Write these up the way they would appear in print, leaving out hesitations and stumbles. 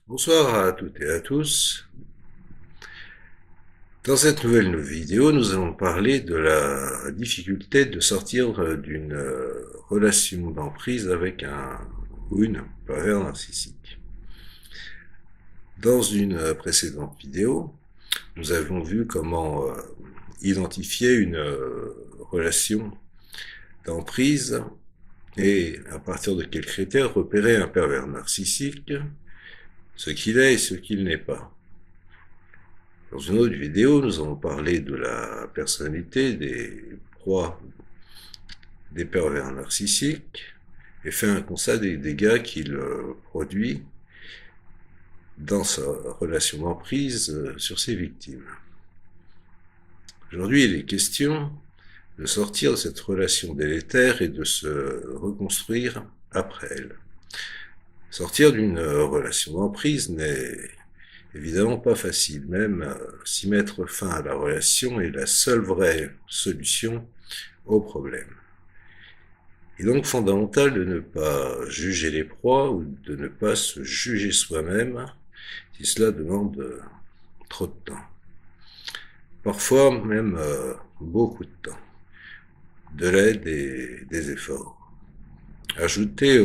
Bonsoir à toutes et à tous. Dans cette nouvelle vidéo, nous allons parler de la difficulté de sortir d'une relation d'emprise avec un ou une pervers narcissique. Dans une précédente vidéo, nous avons vu comment identifier une relation d'emprise et à partir de quels critères repérer un pervers narcissique, ce qu'il est et ce qu'il n'est pas. Dans une autre vidéo, nous allons parler de la personnalité des proies des pervers narcissiques et faire un constat des dégâts qu'il produit dans sa relation d'emprise sur ses victimes. Aujourd'hui, il est question de sortir de cette relation délétère et de se reconstruire après elle. Sortir d'une relation d'emprise n'est évidemment pas facile, même s'y mettre fin à la relation est la seule vraie solution au problème. Il est donc fondamental de ne pas juger les proies ou de ne pas se juger soi-même si cela demande trop de temps. Parfois même beaucoup de temps, de l'aide et des efforts. Ajouter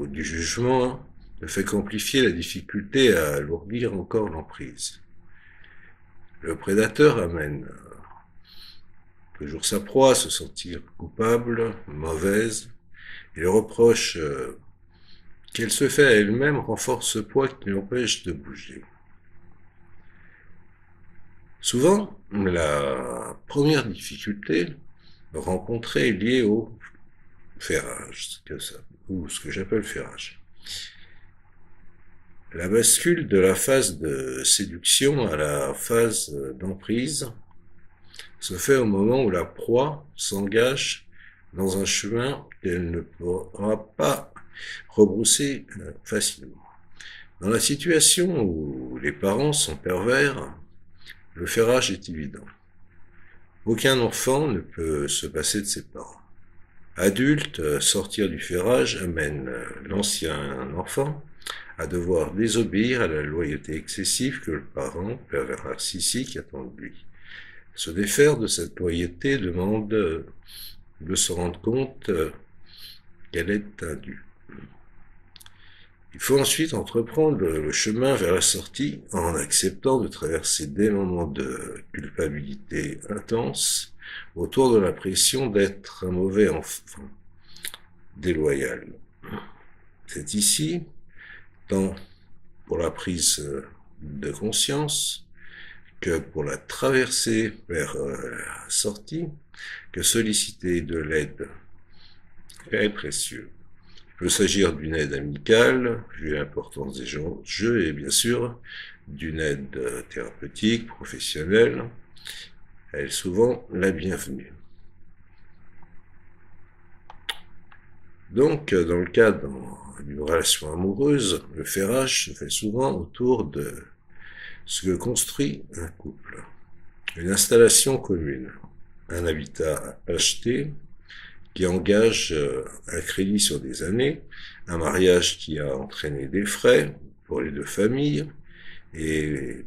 du jugement ne fait qu'amplifier la difficulté à alourdir encore l'emprise. Le prédateur amène toujours sa proie à se sentir coupable, mauvaise, et le reproche qu'elle se fait à elle-même renforce ce poids qui l'empêche de bouger. Souvent, la première difficulté rencontrée est liée au ferrage, ou ce que j'appelle ferrage. La bascule de la phase de séduction à la phase d'emprise se fait au moment où la proie s'engage dans un chemin qu'elle ne pourra pas rebrousser facilement. Dans la situation où les parents sont pervers, le ferrage est évident. Aucun enfant ne peut se passer de ses parents. Adulte, sortir du ferrage amène l'ancien enfant à devoir désobéir à la loyauté excessive que le parent, pervers narcissique, attend de lui. Se défaire de cette loyauté demande de se rendre compte qu'elle est indue. Il faut ensuite entreprendre le chemin vers la sortie en acceptant de traverser des moments de culpabilité intense autour de l'impression d'être un mauvais enfant, déloyal. C'est ici, tant pour la prise de conscience que pour la traversée vers la sortie, que solliciter de l'aide est précieux. Il peut s'agir d'une aide amicale, vu l'importance des jeux, et bien sûr d'une aide thérapeutique, professionnelle. Elle est souvent la bienvenue. Donc, dans le cadre d'une relation amoureuse, le ferrage se fait souvent autour de ce que construit un couple. Une installation commune, un habitat acheté qui engage un crédit sur des années, un mariage qui a entraîné des frais pour les deux familles, et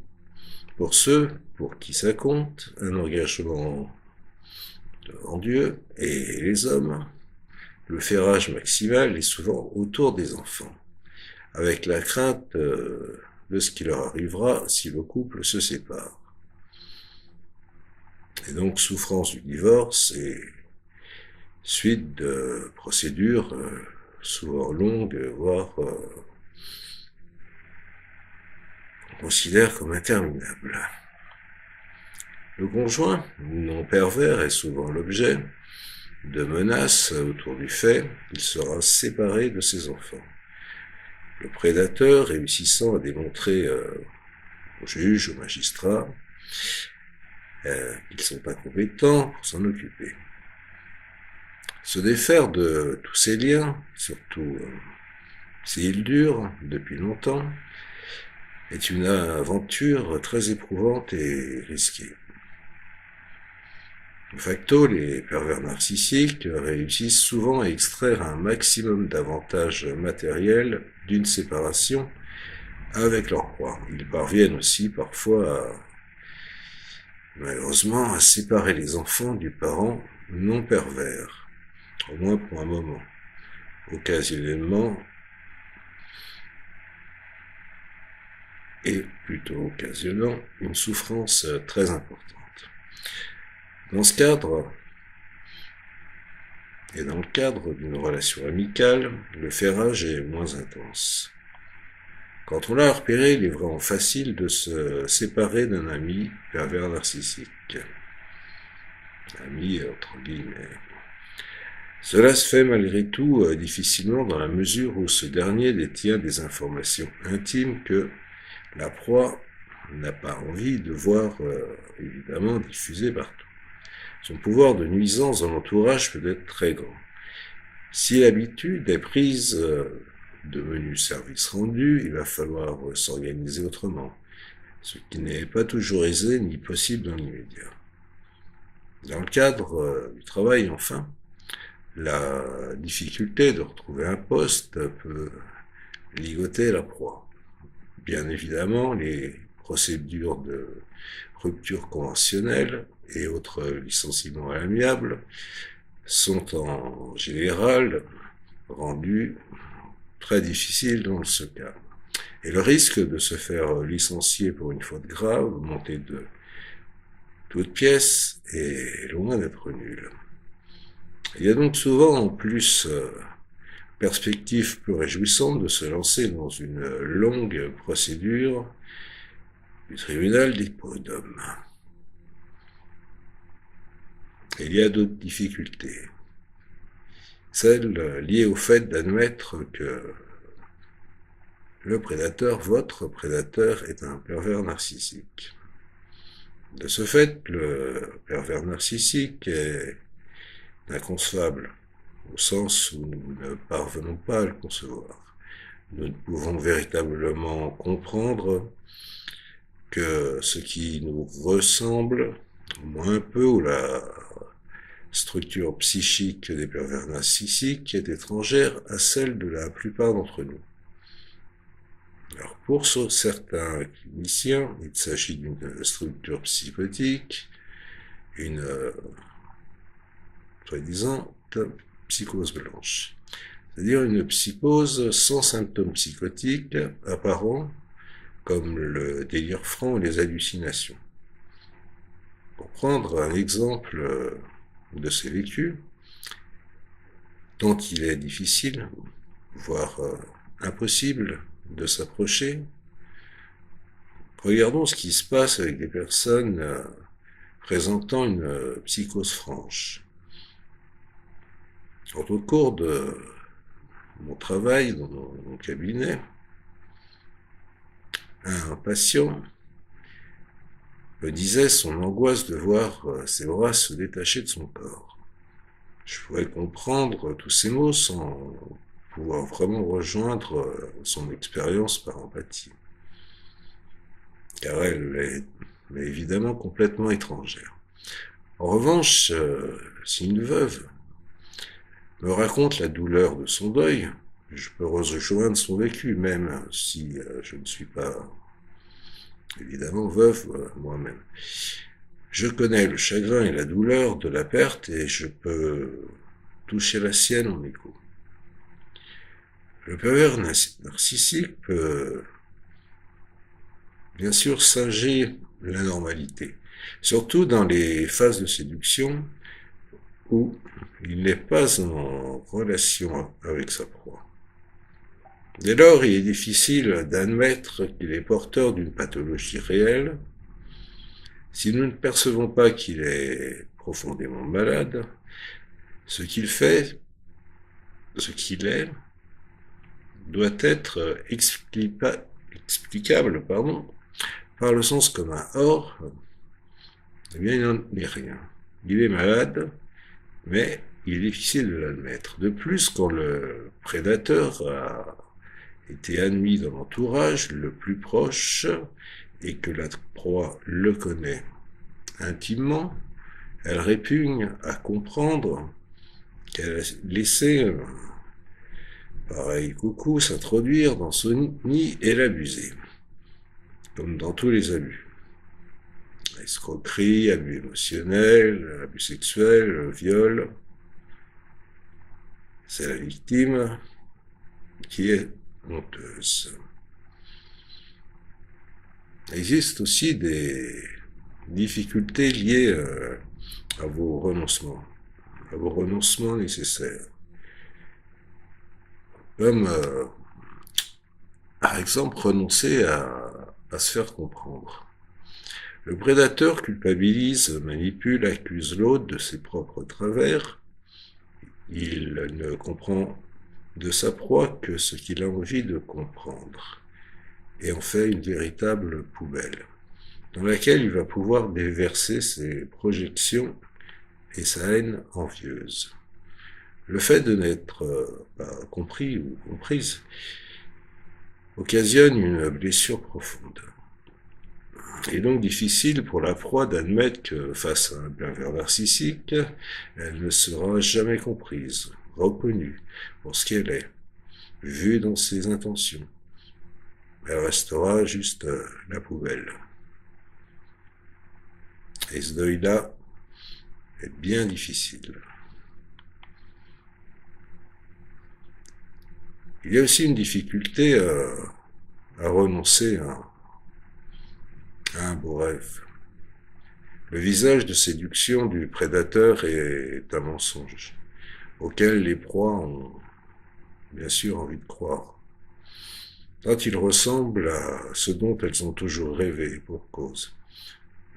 pour ceux pour qui ça compte, un engagement en Dieu et les hommes. Le ferrage maximal est souvent autour des enfants, avec la crainte de ce qui leur arrivera si le couple se sépare. Et donc souffrance du divorce et suite de procédures souvent longues, voire on considère comme interminables. Le conjoint non pervers est souvent l'objet de menaces autour du fait qu'il sera séparé de ses enfants. Le prédateur réussissant à démontrer aux juges, aux magistrats, qu'ils sont incompétents pour s'en occuper. Se défaire de tous ces liens, surtout s'ils durent depuis longtemps, est une aventure très éprouvante et risquée. De facto, les pervers narcissiques réussissent souvent à extraire un maximum d'avantages matériels d'une séparation avec leur proie. Ils parviennent aussi parfois, malheureusement, à séparer les enfants du parent non pervers, au moins pour un moment, occasionnellement, et plutôt occasionnant une souffrance très importante. Dans ce cadre, et dans le cadre d'une relation amicale, le ferrage est moins intense. Quand on l'a repéré, il est vraiment facile de se séparer d'un ami pervers narcissique. Ami, entre guillemets. Cela se fait malgré tout difficilement dans la mesure où ce dernier détient des informations intimes que la proie n'a pas envie de voir évidemment diffusées partout. Son pouvoir de nuisance dans l'entourage peut être très grand. Si l'habitude est prise de menus services rendus, il va falloir s'organiser autrement, ce qui n'est pas toujours aisé ni possible dans l'immédiat. Dans le cadre du travail, enfin, la difficulté de retrouver un poste peut ligoter la proie. Bien évidemment, les procédures de rupture conventionnelle et autres licenciements à l'amiable sont en général rendues très difficiles dans ce cas. Et le risque de se faire licencier pour une faute grave, monter de toutes pièces, est loin d'être nul. Il y a donc souvent en plus perspective peu réjouissante de se lancer dans une longue procédure du tribunal des prud'hommes. Il y a d'autres difficultés. Celle liée au fait d'admettre que le prédateur, votre prédateur, est un pervers narcissique. De ce fait, le pervers narcissique est inconcevable, au sens où nous ne parvenons pas à le concevoir. Nous ne pouvons véritablement comprendre que ce qui nous ressemble, au moins un peu, ou la structure psychique des pervers narcissiques est étrangère à celle de la plupart d'entre nous. Alors pour certains cliniciens, il s'agit d'une structure psychotique, une soi-disant psychose blanche, c'est-à-dire une psychose sans symptômes psychotiques apparents comme le délire franc et les hallucinations. Pour prendre un exemple de ces vécus, dont il est difficile, voire impossible de s'approcher, regardons ce qui se passe avec des personnes présentant une psychose franche. Au cours de mon travail dans mon cabinet, un patient me disait son angoisse de voir ses bras se détacher de son corps. Je pouvais comprendre tous ces mots sans pouvoir vraiment rejoindre son expérience par empathie, car elle est évidemment complètement étrangère. En revanche, si une veuve me raconte la douleur de son deuil, je peux rejoindre son vécu, même si je ne suis pas évidemment veuve moi-même. Je connais le chagrin et la douleur de la perte et je peux toucher la sienne en écho. Le pervers narcissique peut bien sûr singer la normalité, surtout dans les phases de séduction où il n'est pas en relation avec sa proie. Dès lors, il est difficile d'admettre qu'il est porteur d'une pathologie réelle. Si nous ne percevons pas qu'il est profondément malade, ce qu'il est, doit être explicable par le sens commun. Or, eh bien, il n'en est rien. Il est malade, mais il est difficile de l'admettre. De plus, quand le prédateur a été admis dans l'entourage le plus proche et que la proie le connaît intimement, elle répugne à comprendre qu'elle a laissé pareil coucou s'introduire dans son nid et l'abuser. comme dans tous les abus. Escroquerie, abus émotionnel, abus sexuel, viol. C'est la victime qui est honteuse. Il existe aussi des difficultés liées à vos renoncements nécessaires. Comme, par exemple, renoncer à se faire comprendre. Le prédateur culpabilise, manipule, accuse l'autre de ses propres travers. Il ne comprend de sa proie que ce qu'il a envie de comprendre, et en fait une véritable poubelle, dans laquelle il va pouvoir déverser ses projections et sa haine envieuse. Le fait de n'être pas compris ou comprise occasionne une blessure profonde. Il est donc difficile pour la proie d'admettre que, face à un pervers narcissique, elle ne sera jamais comprise, reconnue pour ce qu'elle est, vue dans ses intentions. Elle restera juste la poubelle. Et ce deuil-là est bien difficile. Il y a aussi une difficulté à renoncer à un beau rêve. Le visage de séduction du prédateur est un mensonge, auquel les proies ont bien sûr envie de croire. Tant il ressemble à ce dont elles ont toujours rêvé, pour cause.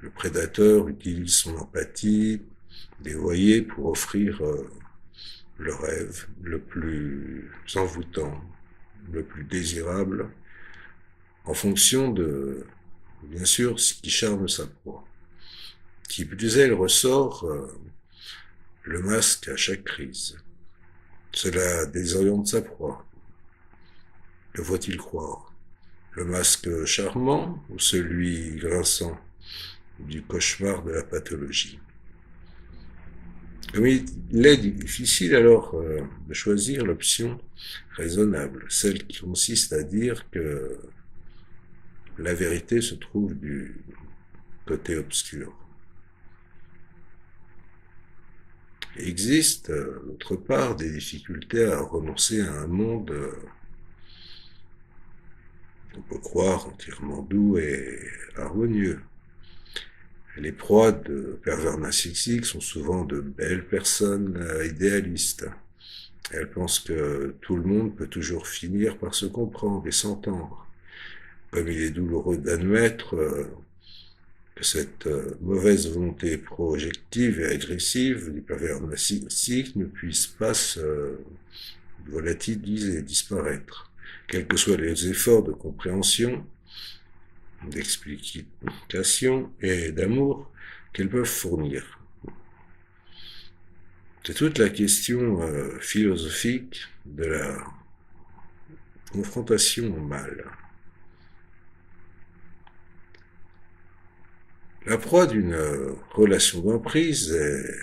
Le prédateur utilise son empathie dévoyée pour offrir le rêve le plus envoûtant, le plus désirable, en fonction de, bien sûr, ce qui charme sa proie. Qui plus est, il ressort le masque à chaque crise. Cela désoriente sa proie. Le faut-il croire? Le masque charmant ou celui grinçant du cauchemar de la pathologie? Comme il est difficile alors de choisir l'option raisonnable, celle qui consiste à dire que la vérité se trouve du côté obscur. Il existe, d'autre part, des difficultés à renoncer à un monde qu'on peut croire entièrement doux et harmonieux. Les proies de pervers narcissiques sont souvent de belles personnes idéalistes. Elles pensent que tout le monde peut toujours finir par se comprendre et s'entendre. Comme il est douloureux d'admettre que cette mauvaise volonté projective et agressive du pervers narcissique ne puisse pas se volatiliser, disparaître, quels que soient les efforts de compréhension, d'explication et d'amour qu'elles peuvent fournir. C'est toute la question philosophique de la confrontation au mal. La proie d'une relation d'emprise est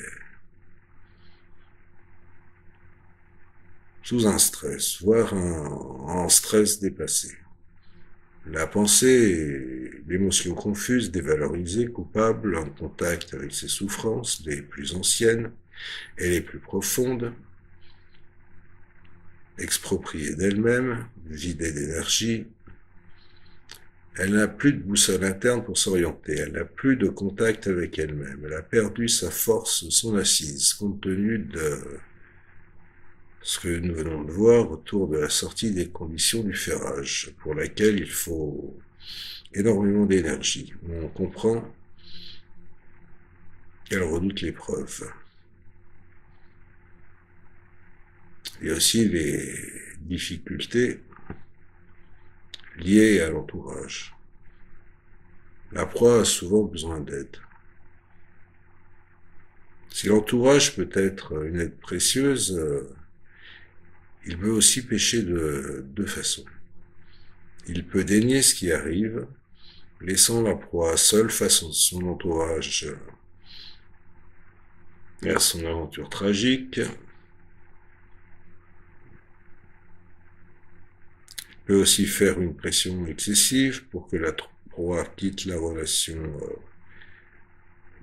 sous un stress, voire un stress dépassé. La pensée, l'émotion confuse, dévalorisée, coupable, en contact avec ses souffrances les plus anciennes et les plus profondes, expropriée d'elle-même, vidée d'énergie, elle n'a plus de boussole interne pour s'orienter, elle n'a plus de contact avec elle-même, elle a perdu sa force, son assise, compte tenu de ce que nous venons de voir autour de la sortie des conditions du ferrage, pour laquelle il faut énormément d'énergie. On comprend qu'elle redoute l'épreuve. Il y a aussi les difficultés liées à l'entourage. La proie a souvent besoin d'aide. Si l'entourage peut être une aide précieuse, il peut aussi pécher de deux façons. Il peut dénier ce qui arrive, laissant la proie seule face à son entourage et à son aventure tragique. Il peut aussi faire une pression excessive pour que la proie quitte la relation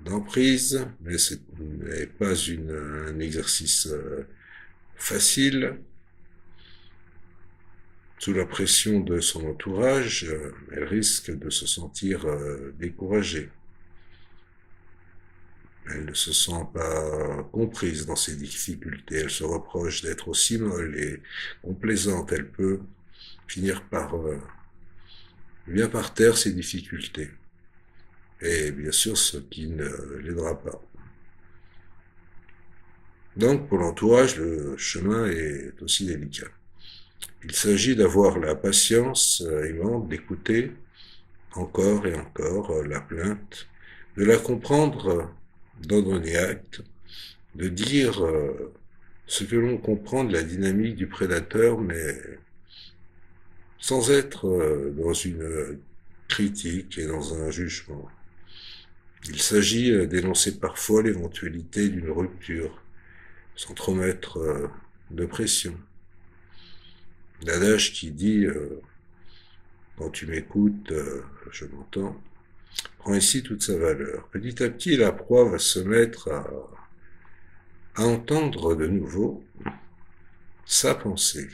d'emprise, mais ce n'est pas un exercice facile. Sous la pression de son entourage, elle risque de se sentir découragée. Elle ne se sent pas comprise dans ses difficultés. Elle se reproche d'être aussi molle et complaisante. Elle peut finir par bien par terre ses difficultés. Et bien sûr, ce qui ne l'aidera pas. Donc, pour l'entourage, le chemin est aussi délicat. Il s'agit d'avoir la patience aimante d'écouter encore et encore la plainte, de la comprendre, d'en donner acte, de dire ce que l'on comprend de la dynamique du prédateur, mais sans être dans une critique et dans un jugement. Il s'agit d'énoncer parfois l'éventualité d'une rupture, sans trop mettre de pression. L'adage qui dit quand tu m'écoutes, je m'entends, prend ici toute sa valeur. Petit à petit, la proie va se mettre à entendre de nouveau sa pensée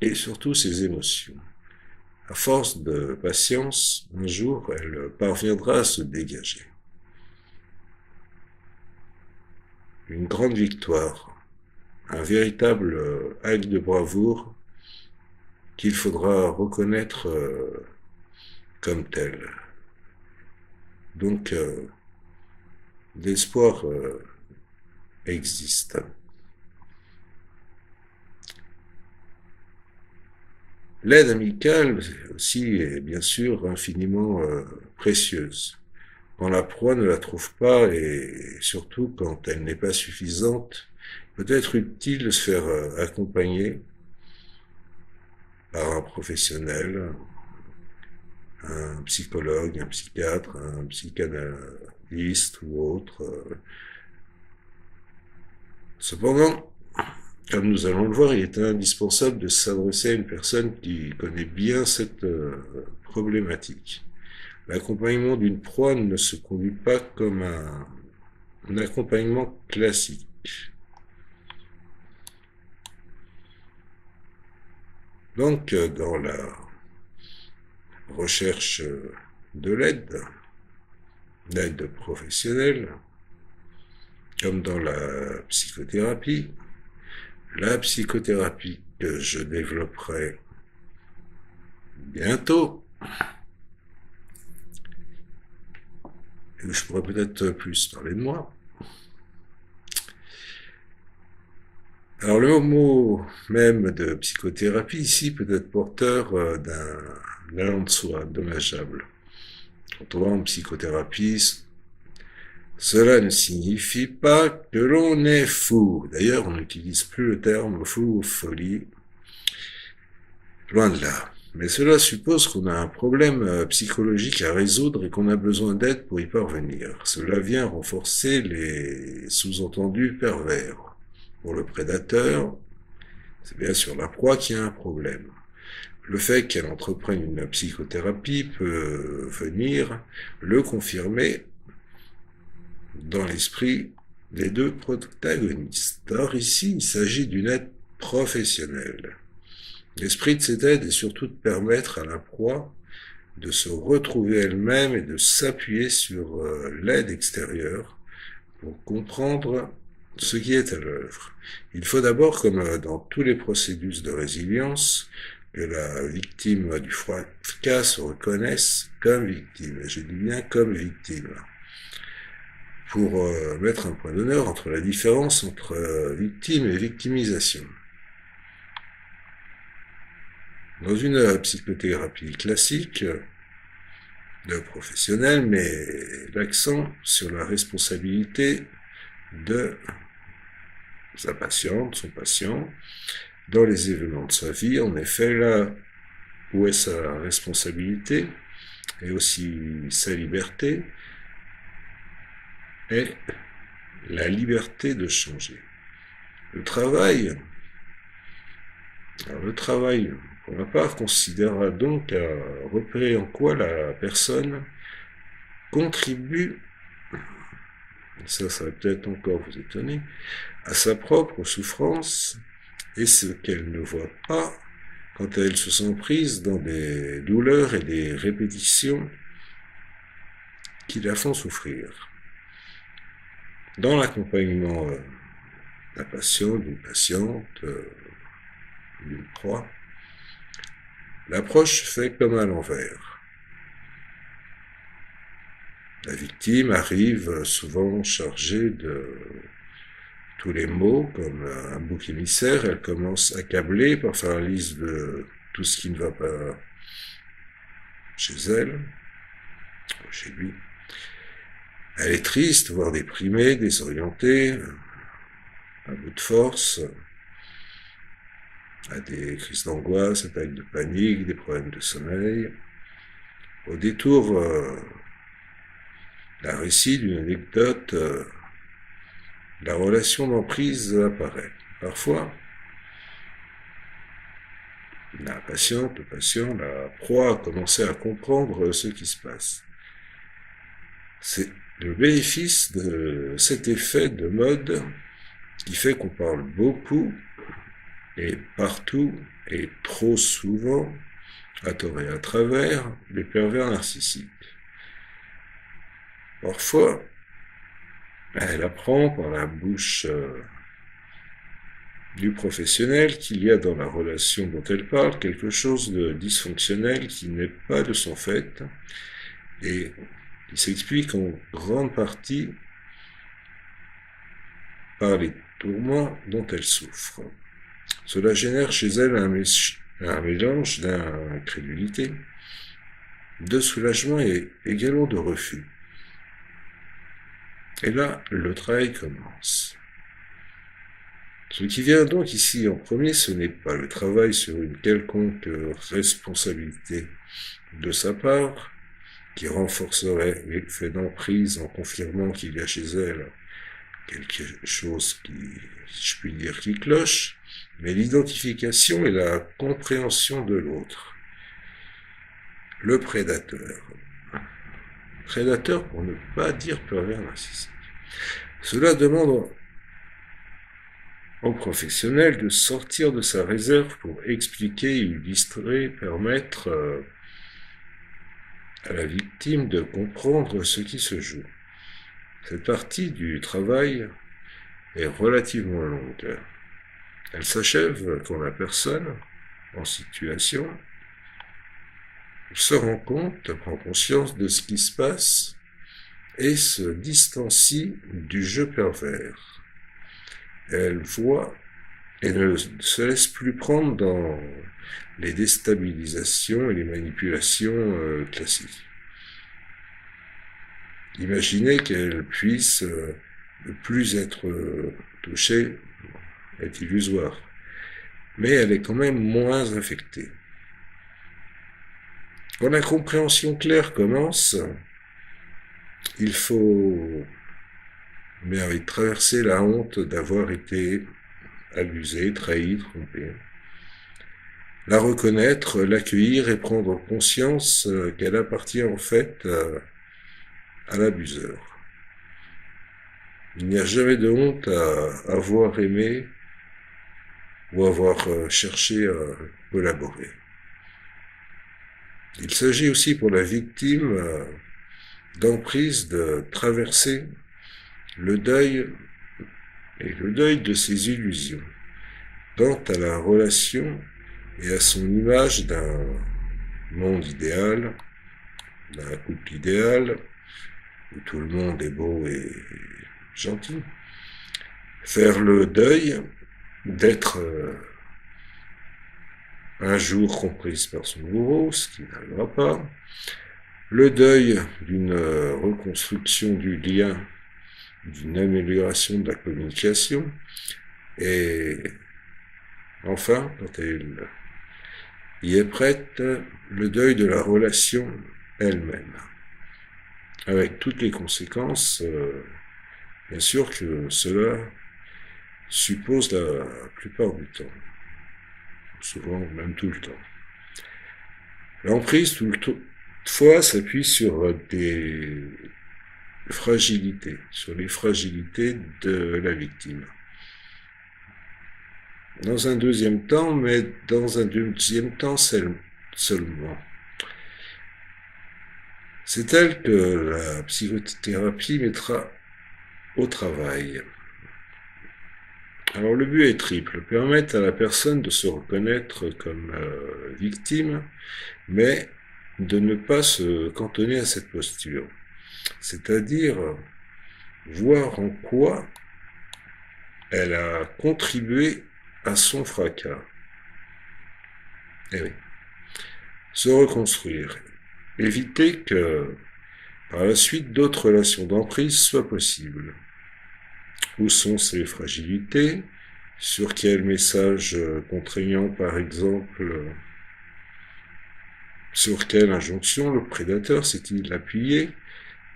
et surtout ses émotions. À force de patience, un jour, elle parviendra à se dégager. Une grande victoire, un véritable acte de bravoure qu'il faudra reconnaître comme tel. Donc, l'espoir existe. L'aide amicale aussi est bien sûr infiniment précieuse. Quand la proie ne la trouve pas et surtout quand elle n'est pas suffisante, peut être utile de se faire accompagner par un professionnel, un psychologue, un psychiatre, un psychanalyste ou autre. Cependant, comme nous allons le voir, il est indispensable de s'adresser à une personne qui connaît bien cette problématique. L'accompagnement d'une proie ne se conduit pas comme un accompagnement classique. Donc, dans la recherche de l'aide professionnelle, comme dans la psychothérapie que je développerai bientôt, et je pourrais peut-être plus parler de moi. Alors le mot même de psychothérapie ici peut être porteur d'un allant de soi dommageable. Quand on va en psychothérapie, cela ne signifie pas que l'on est fou. D'ailleurs, on n'utilise plus le terme fou ou folie. Loin de là. Mais cela suppose qu'on a un problème psychologique à résoudre et qu'on a besoin d'aide pour y parvenir. Cela vient renforcer les sous-entendus pervers. Pour le prédateur, c'est bien sûr la proie qui a un problème. Le fait qu'elle entreprenne une psychothérapie peut venir le confirmer dans l'esprit des deux protagonistes. Or ici, il s'agit d'une aide professionnelle. L'esprit de cette aide est surtout de permettre à la proie de se retrouver elle-même et de s'appuyer sur l'aide extérieure pour comprendre ce qui est à l'œuvre. Il faut d'abord, comme dans tous les processus de résilience, que la victime du fracas se reconnaisse comme victime. Et je dis bien comme victime. Pour mettre un point d'honneur entre la différence entre victime et victimisation. Dans une psychothérapie classique, de professionnel, mais l'accent sur la responsabilité de sa patiente, son patient, dans les événements de sa vie. En effet, là où est sa responsabilité et aussi sa liberté, est la liberté de changer. Le travail Pour ma part, considérera donc à repérer en quoi la personne contribue, ça va peut-être encore vous étonner, à sa propre souffrance et ce qu'elle ne voit pas quand elle se sent prise dans des douleurs et des répétitions qui la font souffrir. Dans l'accompagnement d'un patient, d'une patiente, d'une proie, l'approche se fait comme à l'envers. La victime arrive souvent chargée de tous les maux, comme un bouc émissaire. Elle commence accablée par faire la liste de tout ce qui ne va pas chez elle, ou chez lui. Elle est triste, voire déprimée, désorientée, à bout de force, a des crises d'angoisse, attaques de panique, des problèmes de sommeil. Au détour d'un récit, d'une anecdote, la relation d'emprise apparaît. Parfois, la patiente, le patient, la proie a commencé à comprendre ce qui se passe. C'est le bénéfice de cet effet de mode qui fait qu'on parle beaucoup et partout et trop souvent, à tort et à travers, des pervers narcissiques. Parfois, elle apprend par la bouche du professionnel qu'il y a dans la relation dont elle parle quelque chose de dysfonctionnel qui n'est pas de son fait et qui s'explique en grande partie par les tourments dont elle souffre. Cela génère chez elle un mélange d'incrédulité, de soulagement et également de refus. Et là, le travail commence. Ce qui vient donc ici en premier, ce n'est pas le travail sur une quelconque responsabilité de sa part, qui renforcerait l'effet d'emprise en confirmant qu'il y a chez elle quelque chose qui, si je puis dire, qui cloche, mais l'identification et la compréhension de l'autre. Le prédateur. Prédateur pour ne pas dire pervers narcissique. Cela demande au professionnel de sortir de sa réserve pour expliquer, illustrer, permettre à la victime de comprendre ce qui se joue. Cette partie du travail est relativement longue. Elle s'achève quand la personne en situation se rend compte, prend conscience de ce qui se passe et se distancie du jeu pervers. Elle voit et ne se laisse plus prendre dans les déstabilisations et les manipulations classiques. Imaginer qu'elle puisse ne plus être touchée est illusoire, mais elle est quand même moins infectée. Quand la compréhension claire commence, il faut traverser la honte d'avoir été abusé, trahi, trompé. La reconnaître, l'accueillir et prendre conscience qu'elle appartient en fait à l'abuseur. Il n'y a jamais de honte à avoir aimé ou avoir cherché à collaborer. Il s'agit aussi pour la victime d'emprise de traverser le deuil et le deuil de ses illusions quant à la relation et à son image d'un monde idéal, d'un couple idéal, où tout le monde est beau et gentil. Faire le deuil d'être un jour comprise par son bourreau, ce qui n'arrivera pas. Le deuil d'une reconstruction du lien, d'une amélioration de la communication. Et enfin, quand elle y est prête, le deuil de la relation elle-même. Avec toutes les conséquences, bien sûr que cela suppose la plupart du temps, souvent même tout le temps. L'emprise, toutefois, s'appuie sur des fragilités, sur les fragilités de la victime. Dans un deuxième temps, mais dans un deuxième temps seulement. C'est elle que la psychothérapie mettra au travail. Alors le but est triple, permettre à la personne de se reconnaître comme victime, mais de ne pas se cantonner à cette posture. C'est-à-dire voir en quoi elle a contribué à son fracas. Eh oui. Se reconstruire. Éviter que, par la suite, d'autres relations d'emprise soient possibles. Où sont ces fragilités? Sur quel message contraignant, par exemple? Sur quelle injonction le prédateur s'est-il appuyé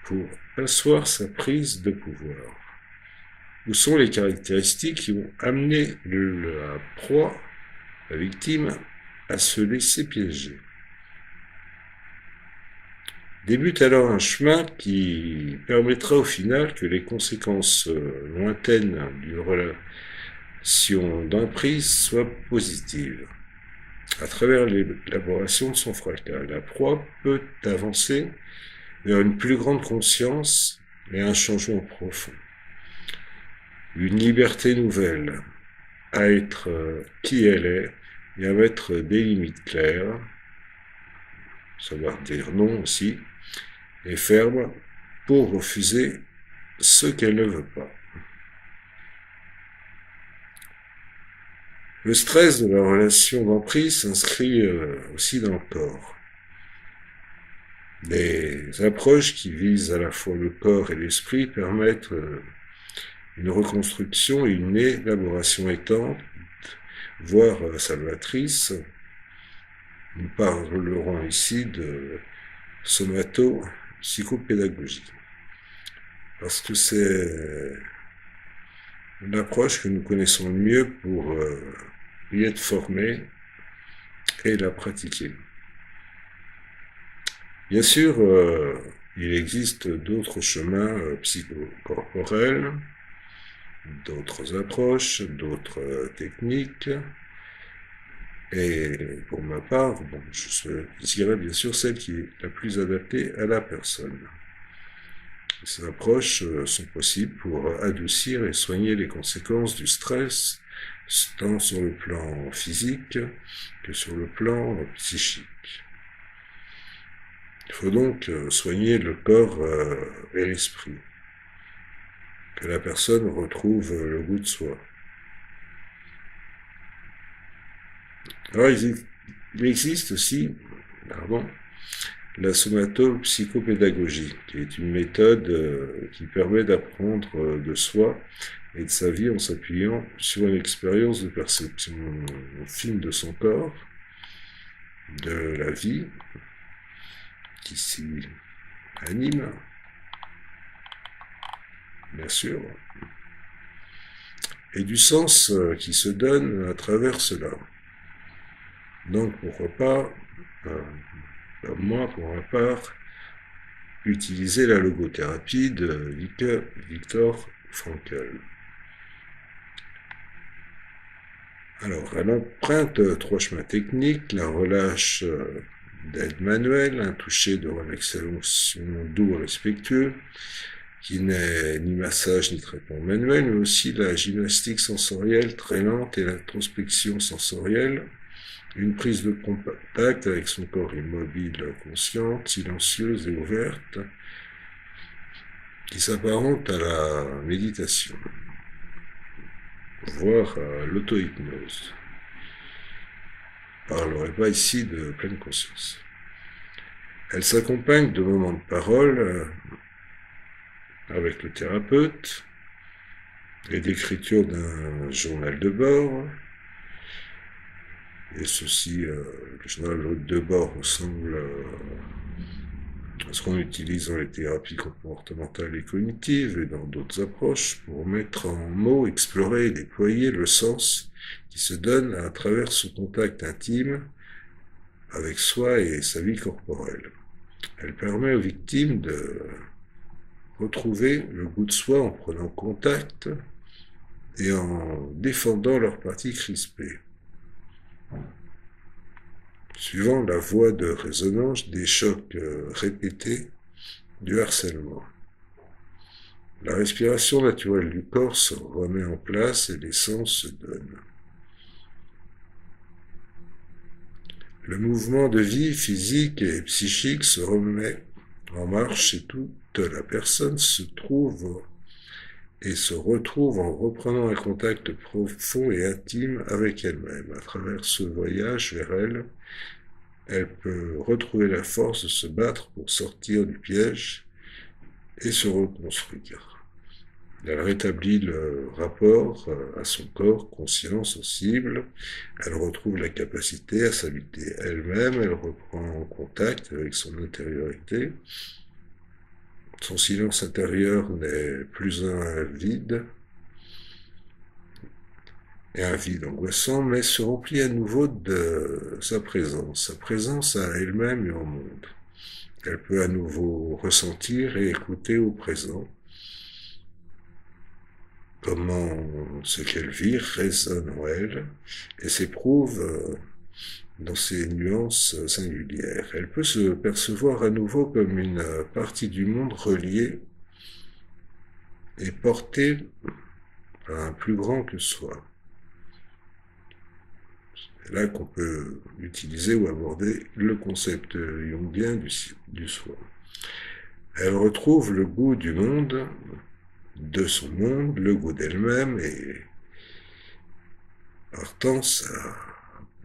pour asseoir sa prise de pouvoir? Où sont les caractéristiques qui ont amené la proie, la victime, à se laisser piéger? Débute alors un chemin qui permettra au final que les conséquences lointaines d'une relation d'emprise soient positives. À travers l'élaboration de son fracas, la proie peut avancer vers une plus grande conscience et un changement profond. Une liberté nouvelle à être qui elle est et à mettre des limites claires, savoir dire non aussi, et ferme pour refuser ce qu'elle ne veut pas. Le stress de la relation d'emprise s'inscrit aussi dans le corps. Des approches qui visent à la fois le corps et l'esprit permettent une reconstruction et une élaboration étante, voire salvatrice. Nous parlerons ici de somato-psychopédagogie. Parce que c'est une approche que nous connaissons le mieux pour y être formés et la pratiquer. Bien sûr, il existe d'autres chemins psychocorporels, d'autres approches, d'autres techniques. Et pour ma part, bon, je choisirais bien sûr celle qui est la plus adaptée à la personne. Ces approches sont possibles pour adoucir et soigner les conséquences du stress, tant sur le plan physique que sur le plan psychique. Il faut donc soigner le corps et l'esprit, que la personne retrouve le goût de soi. Alors, il existe aussi, la somato-psychopédagogie, qui est une méthode qui permet d'apprendre de soi et de sa vie en s'appuyant sur une expérience de perception fine de son corps, de la vie qui s'y anime, bien sûr, et du sens qui se donne à travers cela. Donc, pourquoi pas, moi, pour ma part, utiliser la logothérapie de Viktor Frankl. Alors, elle emprunte 3 chemins techniques, la relâche d'aide manuelle, un toucher de relaxation doux et respectueux, qui n'est ni massage ni traitement manuel, mais aussi la gymnastique sensorielle très lente et l'introspection sensorielle, une prise de contact avec son corps immobile, consciente, silencieuse et ouverte, qui s'apparente à la méditation, voire à l'auto-hypnose. Je ne parlerai pas ici de pleine conscience. Elle s'accompagne de moments de parole avec le thérapeute et d'écriture d'un journal de bord. Et ceci, le journal de bord ressemble à ce qu'on utilise dans les thérapies comportementales et cognitives et dans d'autres approches pour mettre en mots, explorer et déployer le sens qui se donne à travers ce contact intime avec soi et sa vie corporelle. Elle permet aux victimes de retrouver le goût de soi en prenant contact et en défendant leurs parties crispées, suivant la voie de résonance des chocs répétés du harcèlement. La respiration naturelle du corps se remet en place et les sens se donnent. Le mouvement de vie physique et psychique se remet en marche et toute la personne se retrouve en reprenant un contact profond et intime avec elle-même. À travers ce voyage vers elle, elle peut retrouver la force de se battre pour sortir du piège et se reconstruire. Elle rétablit le rapport à son corps conscient, sensible. Elle retrouve la capacité à s'habiter elle-même. Elle reprend contact avec son intériorité. Son silence intérieur n'est plus un vide, et un vide angoissant, mais se remplit à nouveau de sa présence à elle-même et au monde. Elle peut à nouveau ressentir et écouter au présent comment ce qu'elle vit résonne en elle et s'éprouve dans ses nuances singulières. Elle peut se percevoir à nouveau comme une partie du monde reliée et portée par un plus grand que soi. C'est là qu'on peut utiliser ou aborder le concept jungien du soi. Elle retrouve le goût du monde, de son monde, le goût d'elle-même et partant sa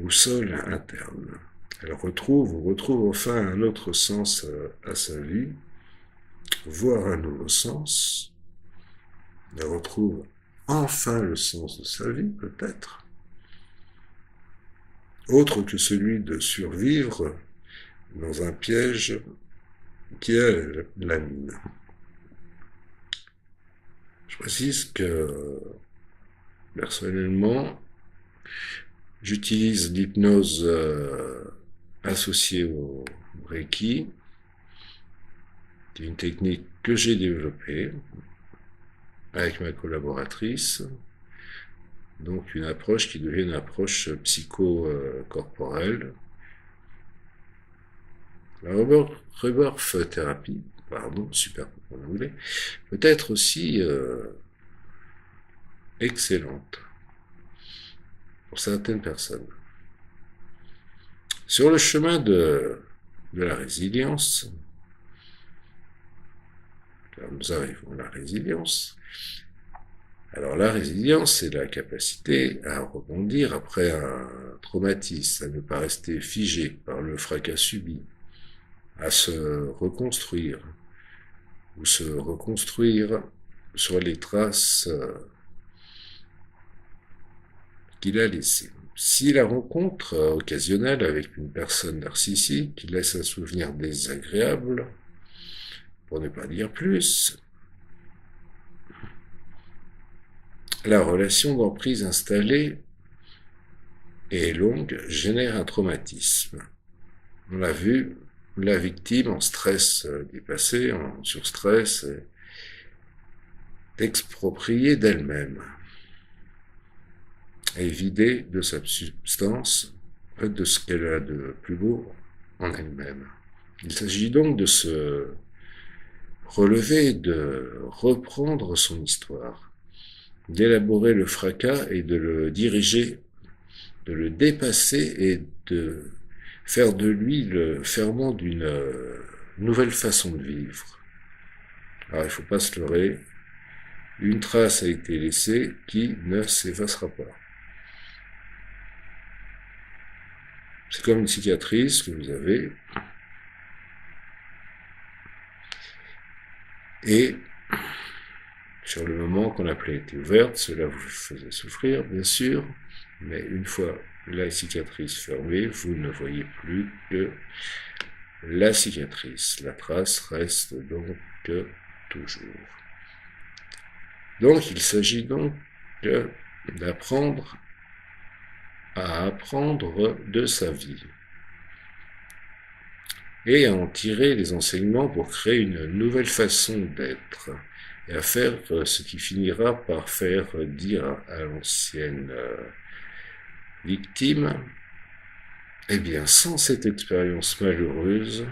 boussole interne. Elle retrouve enfin un autre sens à sa vie, voire un nouveau sens. Elle retrouve enfin le sens de sa vie, peut-être, autre que celui de survivre dans un piège qui est la mine. Je précise que, personnellement, j'utilise l'hypnose associée au Reiki, qui est une technique que j'ai développée avec ma collaboratrice, donc une approche qui devient une approche psycho-corporelle. La rebirth thérapie, super comme vous voulez, peut être aussi excellente pour certaines personnes. Sur le chemin de la résilience, nous arrivons à la résilience. Alors la résilience, c'est la capacité à rebondir après un traumatisme, à ne pas rester figé par le fracas subi, à se reconstruire, ou se reconstruire sur les traces qu'il a laissées. Si la rencontre occasionnelle avec une personne narcissique laisse un souvenir désagréable, pour ne pas dire plus, la relation d'emprise installée et longue génère un traumatisme. On l'a vu, la victime en stress dépassé, en surstress, est expropriée d'elle-même et vidée de sa substance, de ce qu'elle a de plus beau en elle-même. Il s'agit donc de se relever, de reprendre son histoire, d'élaborer le fracas et de le diriger, de le dépasser et de faire de lui le ferment d'une nouvelle façon de vivre. Alors il ne faut pas se leurrer, une trace a été laissée qui ne s'effacera pas. C'est comme une cicatrice que vous avez, et sur le moment quand la plaie était ouverte, cela vous faisait souffrir, bien sûr, mais une fois la cicatrice fermée, vous ne voyez plus que la cicatrice. La trace reste donc toujours. Donc, il s'agit donc d'apprendre à apprendre de sa vie. et à en tirer les enseignements pour créer une nouvelle façon d'être et à faire ce qui finira par faire dire à l'ancienne victime, eh bien, sans cette expérience malheureuse,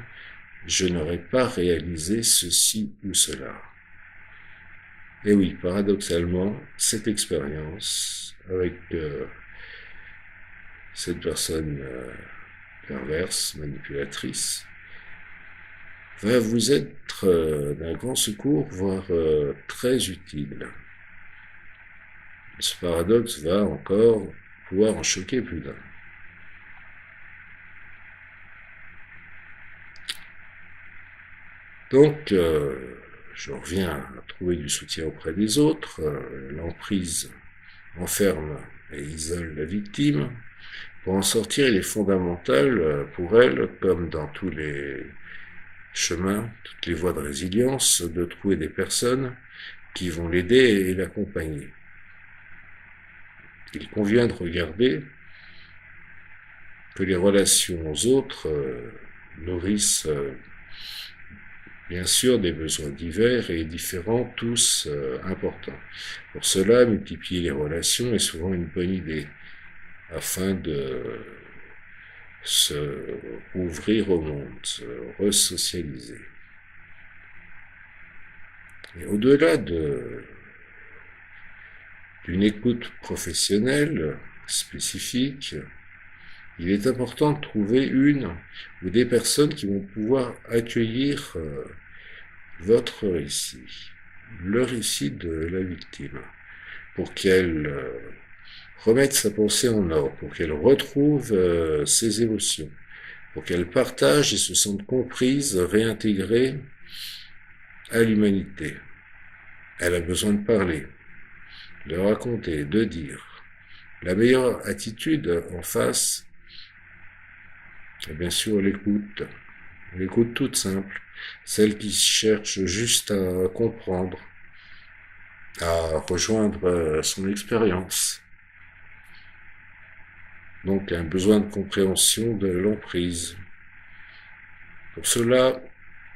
je n'aurais pas réalisé ceci ou cela. Et oui, paradoxalement, cette expérience avec cette personne perverse, manipulatrice, va vous être d'un grand secours, voire très utile. Ce paradoxe va encore pouvoir en choquer plus d'un. Donc, je reviens à trouver du soutien auprès des autres. L'emprise enferme et isole la victime. Pour en sortir, il est fondamental pour elle, comme dans tous les chemins, toutes les voies de résilience, de trouver des personnes qui vont l'aider et l'accompagner. Il convient de regarder que les relations aux autres nourrissent bien sûr des besoins divers et différents, tous importants. Pour cela, multiplier les relations est souvent une bonne idée, afin de se ouvrir au monde, se resocialiser. Et au-delà d'une écoute professionnelle spécifique, il est important de trouver une ou des personnes qui vont pouvoir accueillir votre récit, le récit de la victime, pour qu'elle remette sa pensée en ordre, pour qu'elle retrouve ses émotions, pour qu'elle partage et se sente comprise, réintégrée à l'humanité. Elle a besoin de parler, de raconter, de dire. La meilleure attitude en face, est bien sûr l'écoute. L'écoute toute simple, celle qui cherche juste à comprendre, à rejoindre son expérience. Donc un besoin de compréhension de l'emprise. Pour cela,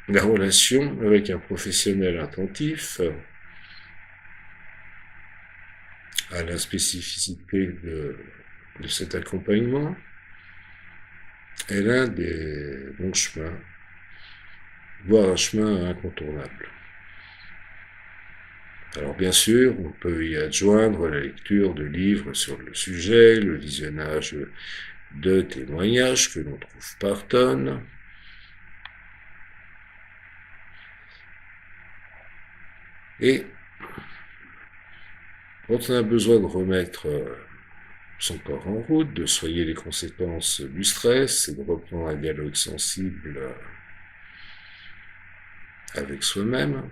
la relation avec un professionnel attentif à la spécificité de cet accompagnement est l'un des bons chemins, voire un chemin incontournable. Alors bien sûr, on peut y adjoindre la lecture de livres sur le sujet, le visionnage de témoignages que l'on trouve par tonnes. Et quand on a besoin de remettre son corps en route, de soigner les conséquences du stress et de reprendre un dialogue sensible avec soi-même,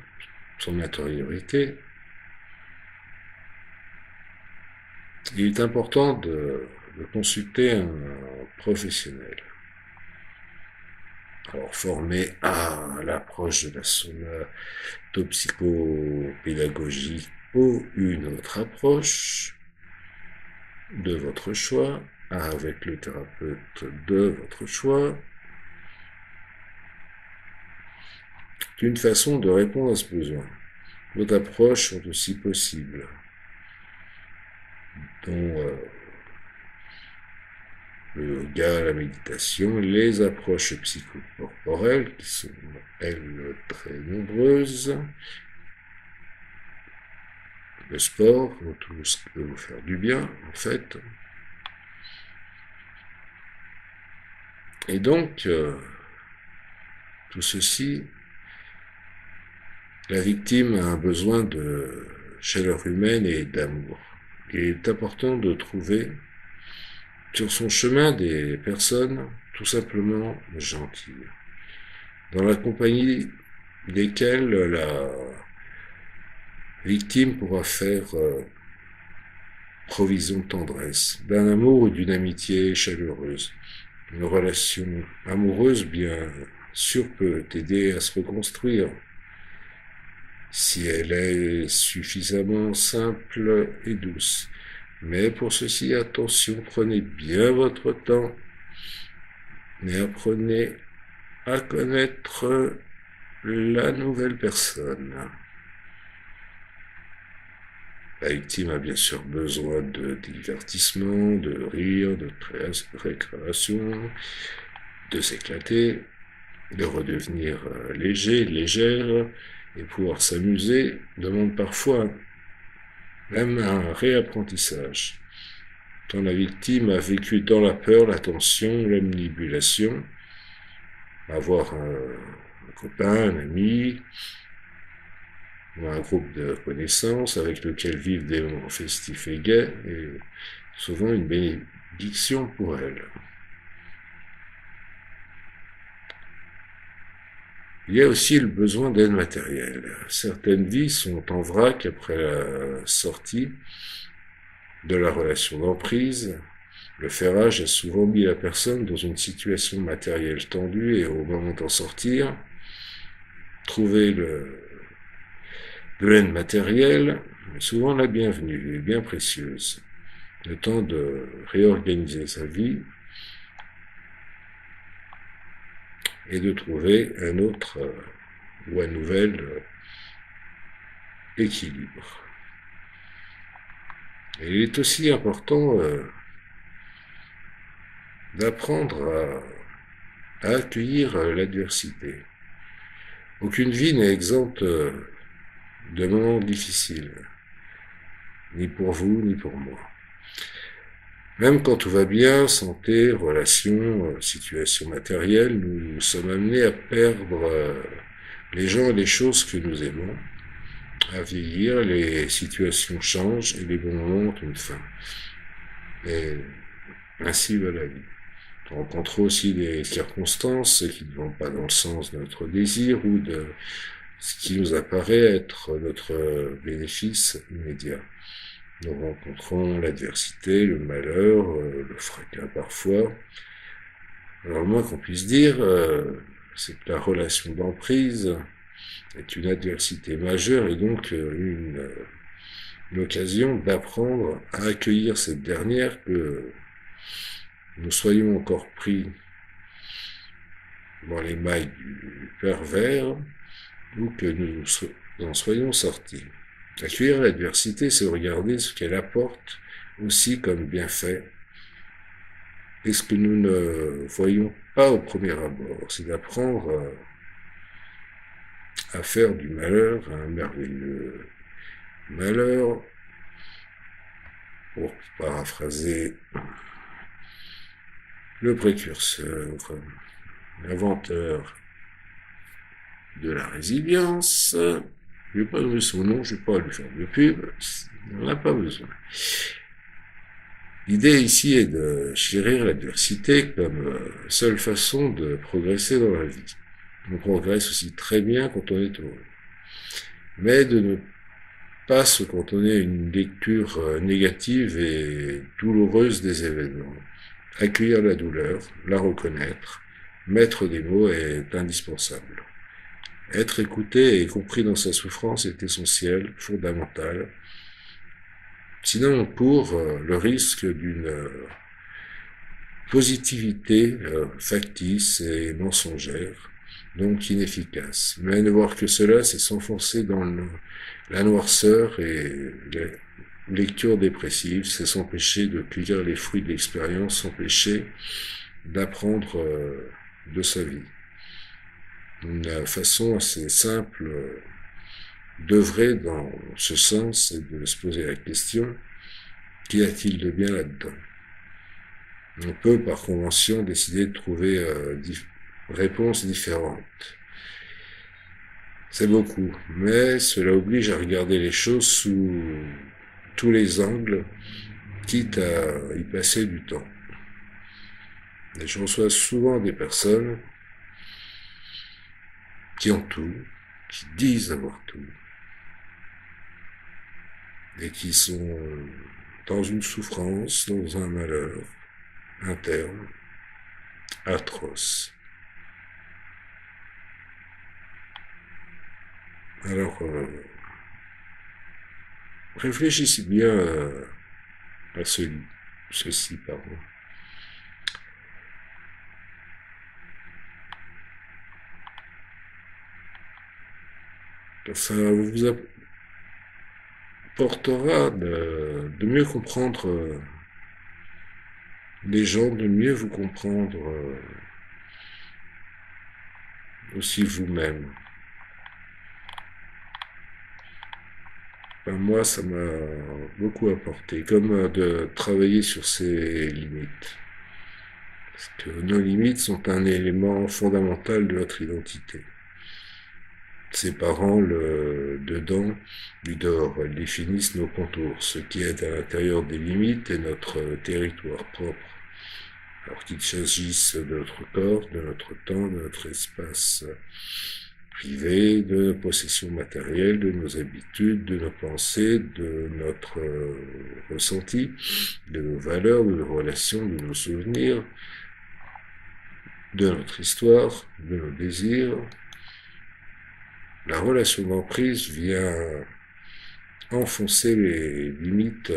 son intériorité, il est important de consulter un professionnel. Alors, formé à l'approche de la somatopsychopédagogie ou une autre approche de votre choix, avec le thérapeute de votre choix, d'une façon de répondre à ce besoin. D'autres approches sont aussi possibles, dont le yoga, la méditation, les approches psychocorporelles, qui sont, elles, très nombreuses, le sport, tout ce qui peut vous faire du bien, en fait. Et donc, tout ceci, la victime a un besoin de chaleur humaine et d'amour. Il est important de trouver sur son chemin des personnes tout simplement gentilles, dans la compagnie desquelles la victime pourra faire provision de tendresse, d'un amour ou d'une amitié chaleureuse. Une relation amoureuse, bien sûr, peut t'aider à se reconstruire, si elle est suffisamment simple et douce. Mais pour ceci, attention, prenez bien votre temps, mais apprenez à connaître la nouvelle personne. La victime a bien sûr besoin de divertissement, de rire, de récréation, de s'éclater, de redevenir léger, légère, et pouvoir s'amuser demande parfois même un réapprentissage. Quand la victime a vécu dans la peur, la tension, l'omnibulation, avoir un copain, un ami, ou un groupe de connaissances avec lequel vivent des moments festifs et gais est souvent une bénédiction pour elle. Il y a aussi le besoin d'aide matérielle. Certaines vies sont en vrac après la sortie de la relation d'emprise. Le ferrage a souvent mis la personne dans une situation matérielle tendue et au moment d'en sortir, trouver de l'aide matérielle est souvent la bienvenue et bien précieuse. Le temps de réorganiser sa vie et de trouver un autre ou un nouvel équilibre. Et il est aussi important d'apprendre à accueillir l'adversité. Aucune vie n'est exempte de moments difficiles, ni pour vous, ni pour moi. Même quand tout va bien, santé, relations, situation matérielle, nous sommes amenés à perdre les gens et les choses que nous aimons. À vieillir, les situations changent et les bons moments ont une fin. Et ainsi va la vie. On rencontre aussi des circonstances qui ne vont pas dans le sens de notre désir ou de ce qui nous apparaît être notre bénéfice immédiat. Nous rencontrons l'adversité, le malheur, le fracas parfois. Alors le moins qu'on puisse dire, c'est que la relation d'emprise est une adversité majeure et donc une occasion d'apprendre à accueillir cette dernière, que nous soyons encore pris dans les mailles du pervers ou que nous en soyons sortis. Accueillir l'adversité, c'est regarder ce qu'elle apporte aussi comme bienfait et ce que nous ne voyons pas au premier abord. C'est d'apprendre à faire du malheur un merveilleux malheur, pour paraphraser le précurseur, l'inventeur de la résilience. Je n'ai pas donné son nom, je ne vais pas lui faire de pub, il n'en a pas besoin. L'idée ici est de chérir l'adversité comme seule façon de progresser dans la vie. On progresse aussi très bien quand on est heureux. Mais de ne pas se cantonner à une lecture négative et douloureuse des événements. Accueillir la douleur, la reconnaître, mettre des mots est indispensable. Être écouté et compris dans sa souffrance est essentiel, fondamental. Sinon, on court le risque d'une positivité factice et mensongère, donc inefficace. Mais ne voir que cela, c'est s'enfoncer dans la noirceur et la lecture dépressive, c'est s'empêcher de cueillir les fruits de l'expérience, s'empêcher d'apprendre de sa vie. Une façon assez simple d'œuvrer dans ce sens et de se poser la question, qu'y a-t-il de bien là-dedans? On peut, par convention, décider de trouver réponses différentes. C'est beaucoup, mais cela oblige à regarder les choses sous tous les angles, quitte à y passer du temps. Et je reçois souvent des personnes qui ont tout, qui disent avoir tout, et qui sont dans une souffrance, dans un malheur interne, atroce. Alors, réfléchissez bien à ceci, pardon. Ça vous apportera de mieux comprendre les gens, de mieux vous comprendre aussi vous-même. Ben, moi, ça m'a beaucoup apporté, comme de travailler sur ses limites. Parce que nos limites sont un élément fondamental de notre identité. Séparant le dedans du dehors, elles définissent nos contours. Ce qui est à l'intérieur des limites est notre territoire propre. Alors qu'il s'agisse de notre corps, de notre temps, de notre espace privé, de nos possessions matérielles, de nos habitudes, de nos pensées, de notre ressenti, de nos valeurs, de nos relations, de nos souvenirs, de notre histoire, de nos désirs. La relation d'emprise vient enfoncer les limites,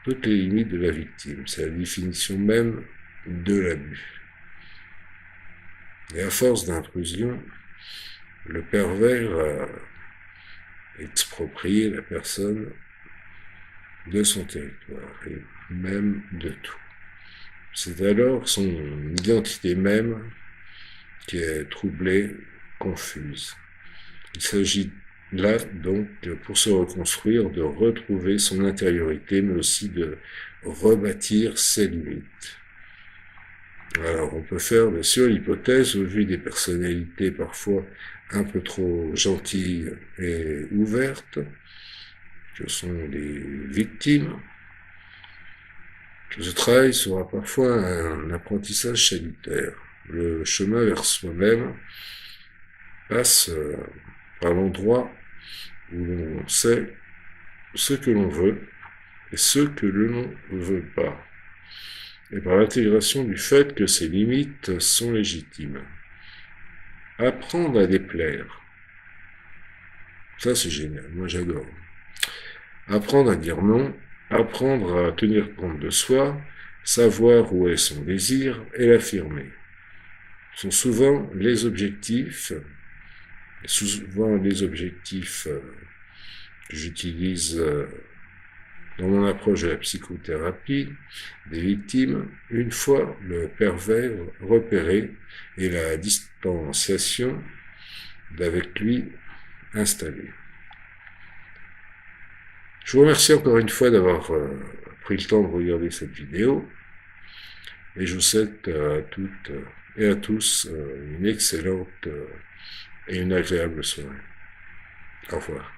toutes les limites de la victime. C'est la définition même de l'abus. Et à force d'intrusion, le pervers a exproprié la personne de son territoire et même de tout. C'est alors son identité même qui est troublée, confuse. Il s'agit là donc, pour se reconstruire, de retrouver son intériorité, mais aussi de rebâtir ses limites. Alors, on peut faire bien sûr l'hypothèse, au vu des personnalités parfois un peu trop gentilles et ouvertes, que sont les victimes, que ce travail sera parfois un apprentissage salutaire. Le chemin vers soi-même passe par l'endroit où l'on sait ce que l'on veut et ce que l'on ne veut pas, et par l'intégration du fait que ces limites sont légitimes. Apprendre à déplaire, ça c'est génial, moi j'adore. Apprendre à dire non, apprendre à tenir compte de soi, savoir où est son désir et l'affirmer, sont souvent les objectifs que j'utilise dans mon approche de la psychothérapie des victimes, une fois le pervers repéré et la distanciation d'avec lui installée. Je vous remercie encore une fois d'avoir pris le temps de regarder cette vidéo et je vous souhaite à toutes et à tous une excellente et une agréable soirée. Au revoir.